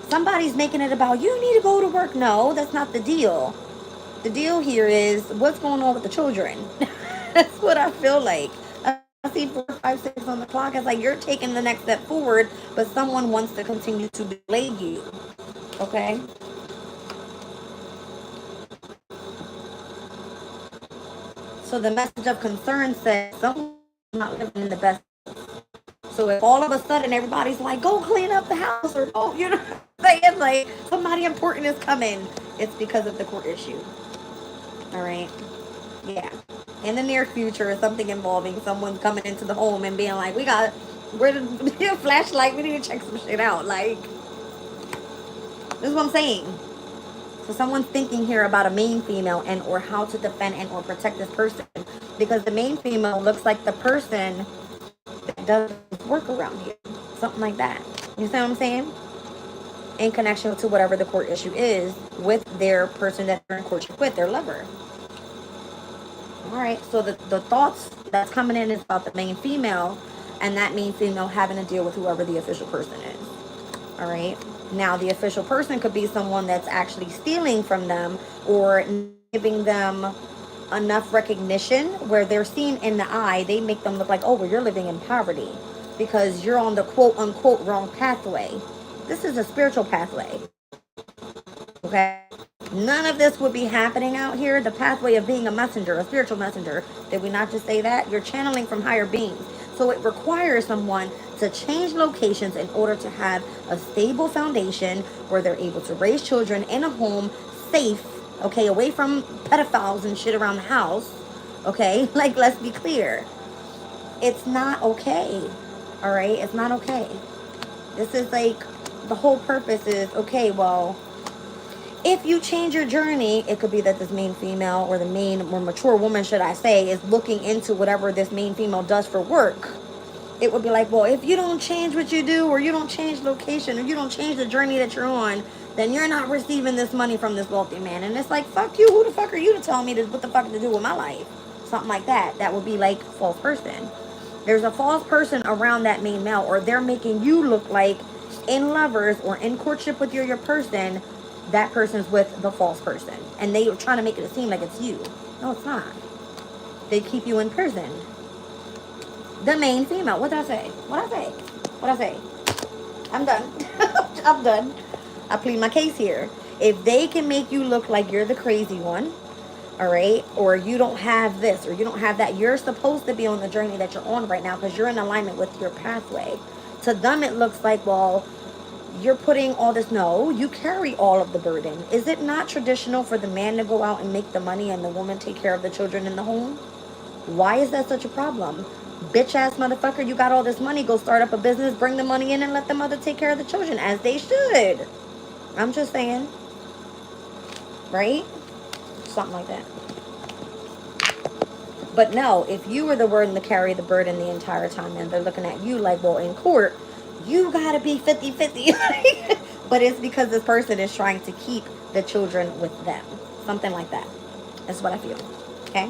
Somebody's making it about, you need to go to work. No, that's not the deal. The deal here is what's going on with the children. That's what I feel like. I see 4, 5, 6 on the clock. It's like you're taking the next step forward, but someone wants to continue to delay you. Okay? So the message of concern says someone's not living in the best. So if all of a sudden everybody's like, go clean up the house, or oh, you know what I'm saying? Like somebody important is coming, it's because of the court issue. All right. Yeah. In the near future, something involving someone coming into the home and being like, where's the flashlight? We need to check some shit out. Like, this is what I'm saying. So someone's thinking here about a main female and or how to defend and or protect this person, because the main female looks like the person that does work around here. Something like that. You see what I'm saying? In connection to whatever the court issue is with their person that they're in courtship with, their lover. All right, so the thoughts that's coming in is about the main female, and that main female having to deal with whoever the official person is. All right. Now, the official person could be someone that's actually stealing from them or giving them enough recognition where they're seen in the eye. They make them look like, oh, well, you're living in poverty because you're on the quote unquote wrong pathway. This is a spiritual pathway. Okay. None of this would be happening out here. The pathway of being a messenger, a spiritual messenger. Did we not just say that? You're channeling from higher beings. So it requires someone to change locations in order to have a stable foundation where they're able to raise children in a home, safe, okay, away from pedophiles and shit around the house, okay? Like, let's be clear. It's not okay, all right? It's not okay. This is like, the whole purpose is, okay, well, if you change your journey, it could be that this main female or the main or mature woman, should I say, is looking into whatever this main female does for work. It would be like, well, if you don't change what you do, or you don't change location, or you don't change the journey that you're on, then you're not receiving this money from this wealthy man. And it's like, fuck you. Who the fuck are you to tell me what the fuck to do with my life? Something like that. That would be like false person. There's a false person around that main male, or they're making you look like in lovers or in courtship with your person, that person's with the false person, and they are trying to make it seem like it's you. No, it's not. They keep you in prison. The main female. What did I say? What did I say? I'm done. I'm done. I plead my case here. If they can make you look like you're the crazy one, all right, or you don't have this or you don't have that, you're supposed to be on the journey that you're on right now because you're in alignment with your pathway. To them, it looks like, well, you're putting all this. No, you carry all of the burden. Is it not traditional for the man to go out and make the money and the woman take care of the children in the home? Why is that such a problem? Bitch ass motherfucker, you got all this money, go start up a business, bring the money in and let the mother take care of the children as they should. I'm just saying, right? Something like that. But no, if you were the one to carry the burden the entire time and they're looking at you like, well, in court, you gotta be 50-50. But it's because this person is trying to keep the children with them. Something like that. That's what I feel. Okay?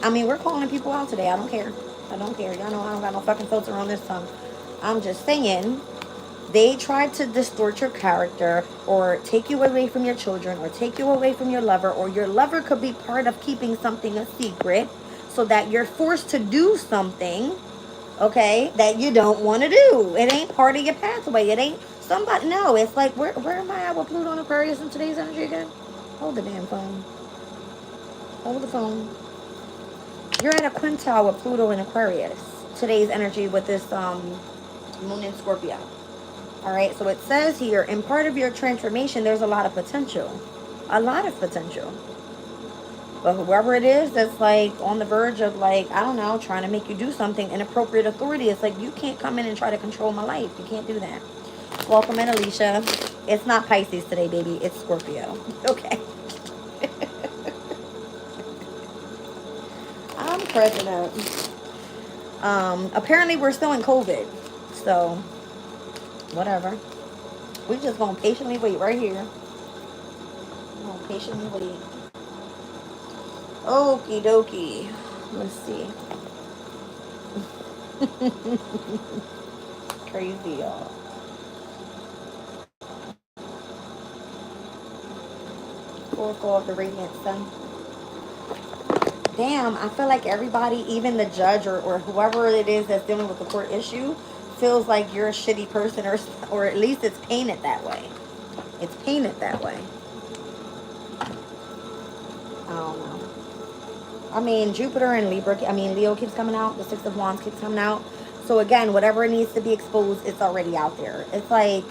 I mean, we're calling people out today. I don't care. I don't care. Y'all know I don't got no fucking filter on this tongue. I'm just saying, they tried to distort your character or take you away from your children or take you away from your lover, or your lover could be part of keeping something a secret so that you're forced to do something, okay, that you don't want to do. It ain't part of your pathway. It ain't somebody. No, it's like, where am I at with Pluto and Aquarius in today's energy again? Hold the damn phone. Hold the phone. You're at a quintile with Pluto and Aquarius. Today's energy with this moon in Scorpio. All right, so it says here, in part of your transformation, there's a lot of potential. A lot of potential. But whoever it is that's like on the verge of like, I don't know, trying to make you do something, inappropriate authority, it's like, you can't come in and try to control my life. You can't do that. Welcome in, Alicia. It's not Pisces today, baby. It's Scorpio. Okay. I'm president. Apparently we're still in COVID. So, whatever. We just gonna patiently wait right here. We're gonna patiently wait. Okie dokie. Let's see. Crazy, y'all. Oracle of the Radiant Sun. Damn, I feel like everybody, even the judge or whoever it is that's dealing with the court issue, feels like you're a shitty person, or at least it's painted that way. It's painted that way. I don't know. I mean, Jupiter and Leo keeps coming out. The Six of Wands keeps coming out. So again, whatever needs to be exposed, it's already out there. It's like,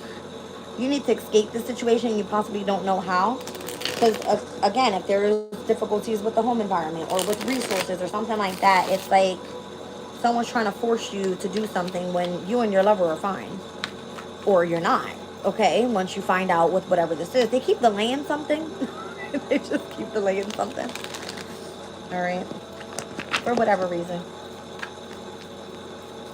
you need to escape the situation. You possibly don't know how. Because, again, if there's difficulties with the home environment or with resources or something like that, it's like someone's trying to force you to do something when you and your lover are fine. Or you're not. Okay? Once you find out with whatever this is. They keep delaying something. They just keep delaying something. All right? For whatever reason.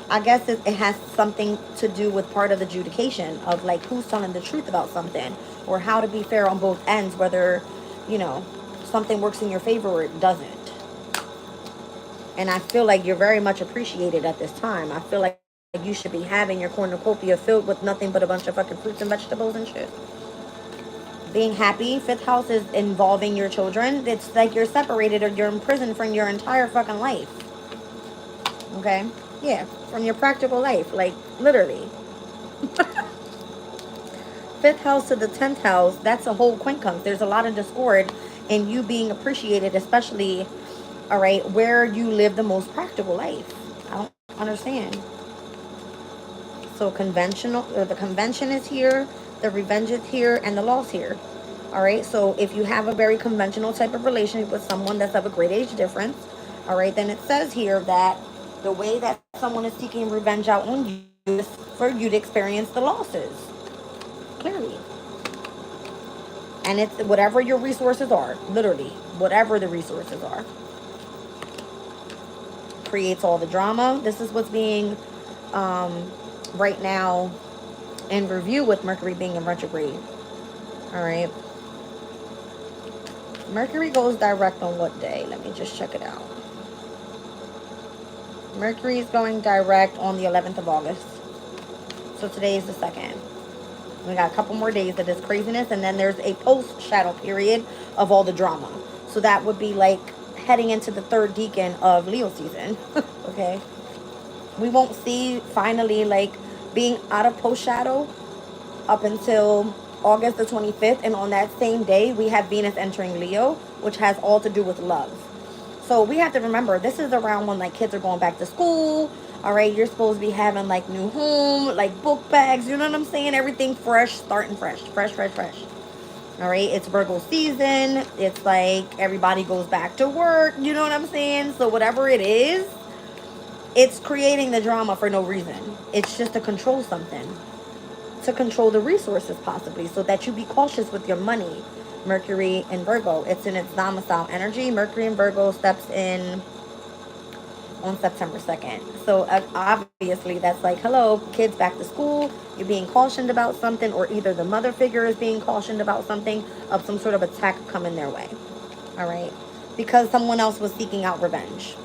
I guess it has something to do with part of the adjudication of like who's telling the truth about something, or how to be fair on both ends, whether, you know, something works in your favor or it doesn't. And I feel like you're very much appreciated at this time. I feel like you should be having your cornucopia filled with nothing but a bunch of fucking fruits and vegetables and shit. Being happy. Fifth house is involving your children. It's like you're separated or you're in prison from your entire fucking life. Okay? Yeah, from your practical life, like literally. Fifth house to the 10th house, that's a whole quincunx. There's a lot of discord in you being appreciated, especially, all right, where you live the most practical life. I don't understand. So the convention is here, the revenge is here, and the loss here. All right, so if you have a very conventional type of relationship with someone that's of a great age difference, all right, then it says here that the way that someone is seeking revenge out on you is for you to experience the losses. Clearly. And it's whatever your resources are. Literally. Whatever the resources are. Creates all the drama. This is what's being right now in review with Mercury being in retrograde. Alright. Mercury goes direct on what day? Let me just check it out. Mercury is going direct on the 11th of August. So today is the 2nd. We got a couple more days of this craziness, and then there's a post-shadow period of all the drama. So that would be like heading into the 3rd decan of Leo season. Okay? We won't see finally like being out of post-shadow up until August the 25th. And on that same day, we have Venus entering Leo, which has all to do with love. So we have to remember, this is around when like kids are going back to school. All right, you're supposed to be having like new home, like book bags. You know what I'm saying? Everything fresh, starting fresh, fresh, fresh, fresh. All right, it's Virgo season. It's like everybody goes back to work. You know what I'm saying? So whatever it is, it's creating the drama for no reason. It's just to control something, to control the resources possibly, so that you be cautious with your money. Mercury in Virgo, it's in its domicile energy. Mercury in Virgo steps in on September 2nd. So obviously that's like, hello, kids back to school. You're being cautioned about something, or either the mother figure is being cautioned about something, of some sort of attack coming their way. All right, because someone else was seeking out revenge.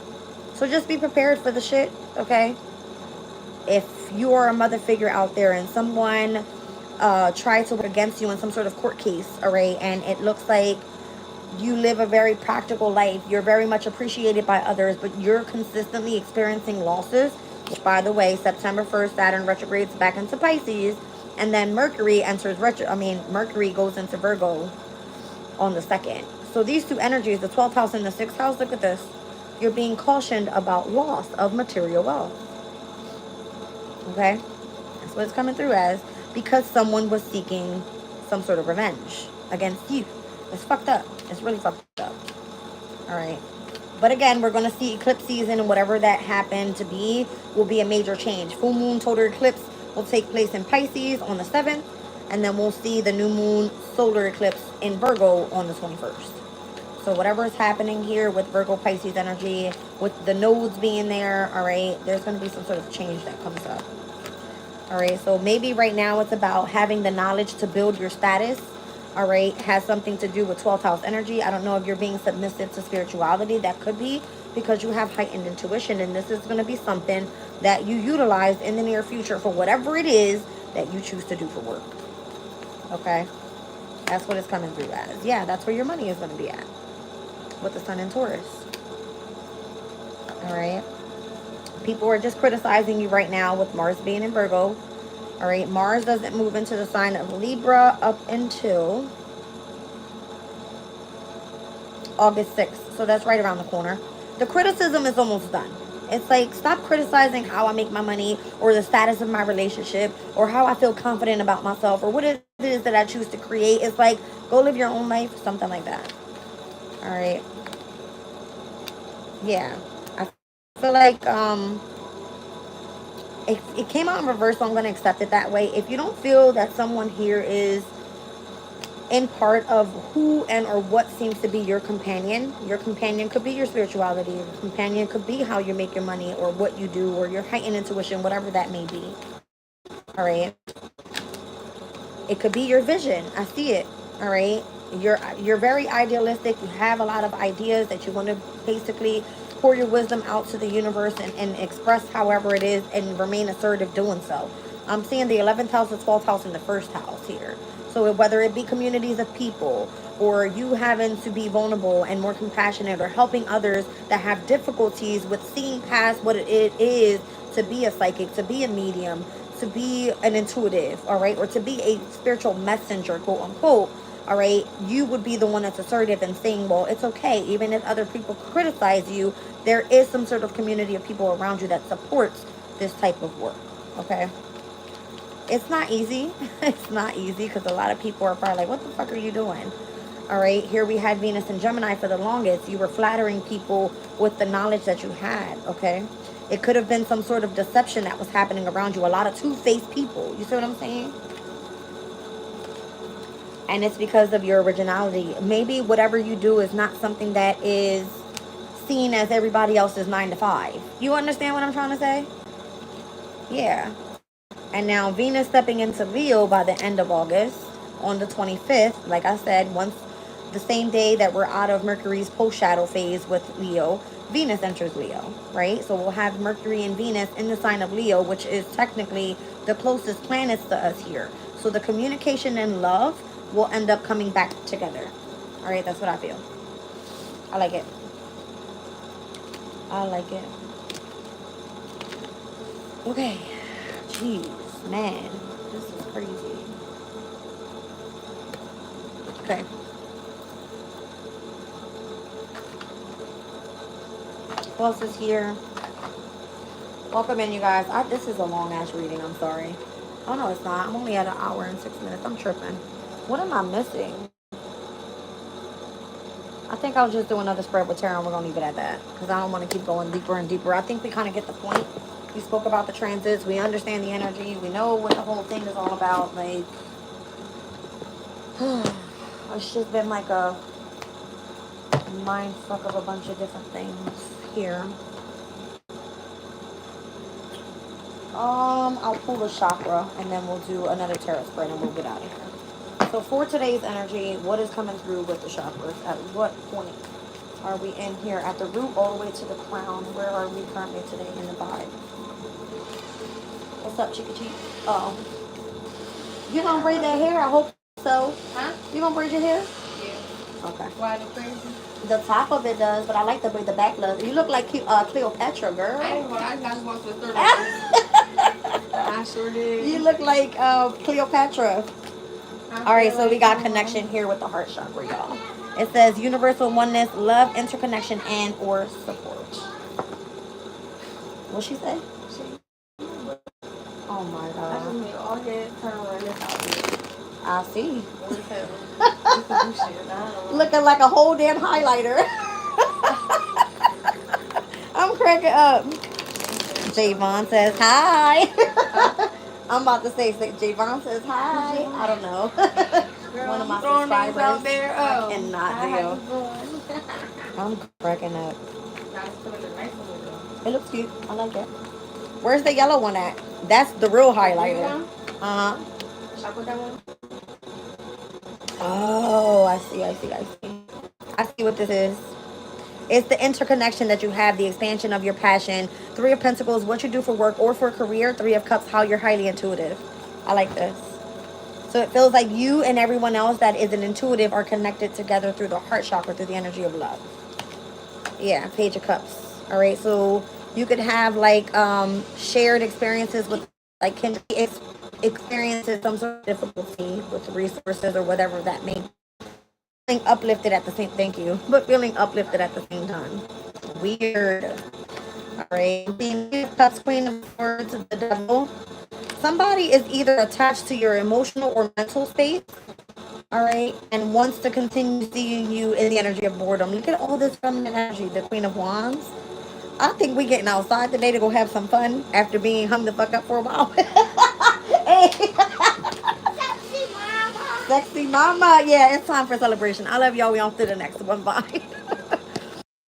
So just be prepared for the shit, okay? If you are a mother figure out there and someone tried to work against you in some sort of court case, all right, and it looks like you live a very practical life, you're very much appreciated by others, but you're consistently experiencing losses, which, by the way, September 1st, Saturn retrogrades back into Pisces, and then Mercury enters Mercury goes into Virgo on the 2nd. So these two energies, the 12th house and the 6th house, look at this. You're being cautioned about loss of material wealth. Okay? That's what it's coming through as, because someone was seeking some sort of revenge against you. It's fucked up. It's really fucked up. All right. But again, we're going to see eclipse season, and whatever that happened to be will be a major change. Full moon total eclipse will take place in Pisces on the 7th. And then we'll see the new moon solar eclipse in Virgo on the 21st. So whatever is happening here with Virgo Pisces energy, with the nodes being there, all right, there's going to be some sort of change that comes up. All right, so maybe right now it's about having the knowledge to build your status. All right, has something to do with 12th house energy. I don't know if you're being submissive to spirituality. That could be because you have heightened intuition, and this is going to be something that you utilize in the near future for whatever it is that you choose to do for work. Okay, that's what it's coming through as. Yeah, that's where your money is going to be at, with the sun in Taurus. All right, people are just criticizing you right now with Mars being in Virgo. All right, Mars doesn't move into the sign of Libra up until August 6th. So that's right around the corner. The criticism is almost done. It's like, stop criticizing how I make my money, or the status of my relationship, or how I feel confident about myself, or what it is that I choose to create. It's like, go live your own life, something like that. All right. Yeah. I feel like it came out in reverse, so I'm going to accept it that way. If you don't feel that someone here is in part of who and or what seems to be your companion could be your spirituality. Your companion could be how you make your money, or what you do, or your heightened intuition, whatever that may be. All right. It could be your vision. I see it. All right. You're very idealistic. You have a lot of ideas that you want to basically pour your wisdom out to the universe, and express however it is, and remain assertive doing so. I'm seeing the 11th house, the 12th house, and the 1st house here. So whether it be communities of people, or you having to be vulnerable and more compassionate, or helping others that have difficulties with seeing past what it is to be a psychic, to be a medium, to be an intuitive, all right, or to be a spiritual messenger, quote unquote, all right, you would be the one that's assertive and saying, well, it's okay. Even if other people criticize you, there is some sort of community of people around you that supports this type of work, okay? It's not easy. It's not easy, because a lot of people are probably like, what the fuck are you doing? All right, here we had Venus and Gemini for the longest. You were flattering people with the knowledge that you had, okay? It could have been some sort of deception that was happening around you. A lot of two-faced people. You see what I'm saying? And it's because of your originality. Maybe whatever you do is not something that is seen as everybody else's 9 to 5. You understand what I'm trying to say? Yeah. And now Venus stepping into Leo by the end of August on the 25th. Like I said, once the same day that we're out of Mercury's post-shadow phase with Leo, Venus enters Leo, right? So we'll have Mercury and Venus in the sign of Leo, which is technically the closest planets to us here. So the communication and love will end up coming back together. All right, that's what I feel. I like it. I like it. Okay. Jeez, man. This is crazy. Okay. Who else is here? Welcome in, you guys. This is a long ass reading. I'm sorry. Oh no, it's not. I'm only at an hour and 6 minutes. I'm tripping. What am I missing? I think I'll just do another spread with tarot and we're gonna leave it at that because I don't want to keep going deeper and deeper. I think we kind of get the point. We spoke about the transits. We understand the energy. We know what the whole thing is all about. Like, it's just been like a mind fuck of a bunch of different things here. I'll pull the chakra and then we'll do another tarot spread and we'll get out of here. So for today's energy, what is coming through with the chakras? At what point are we in here? At the root all the way to the crown. Where are we currently today in the vibe? What's up, Chica Cheek? Oh. You gonna braid that hair? I hope so. Huh? You gonna braid your hair? Yeah. Okay. Why the crazy? The top of it does, but I like the way the back does. You look like Cleopatra, girl. I just walked the third I sure did. You look like Cleopatra. All right, so we got connection here with the heart chakra, y'all. It says universal oneness, love, interconnection, and or support. What she say? Oh my God. I see. Looking like a whole damn highlighter. I'm cracking up. Javon says hi. I'm about to say Javon says hi. I don't know. Girl, one of my subscribers out there. I cannot deal. I'm cracking up. It looks cute. I like it. Where's the yellow one at? That's the real highlighter. Uh-huh. Oh, I see. I see what this is. It's the interconnection that you have, the expansion of your passion. Three of Pentacles, what you do for work or for career. Three of Cups, how you're highly intuitive. I like this. So it feels like you and everyone else that is an intuitive are connected together through the heart chakra, through the energy of love. Yeah, Page of Cups. All right, so you could have like shared experiences with like kindred experiences, some sort of difficulty with resources or whatever that may be. Feeling uplifted at the same feeling uplifted at the same time. Weird. All right, being Cups, Queen of Swords, the Devil. Somebody is either attached to your emotional or mental state, all right, and wants to continue seeing you in the energy of boredom. Look at all this feminine energy, the Queen of Wands. I think we getting outside today to go have some fun after being hung the fuck up for a while. Hey. Sexy mama. Yeah, it's time for celebration. I love y'all. We on to the next one. Bye.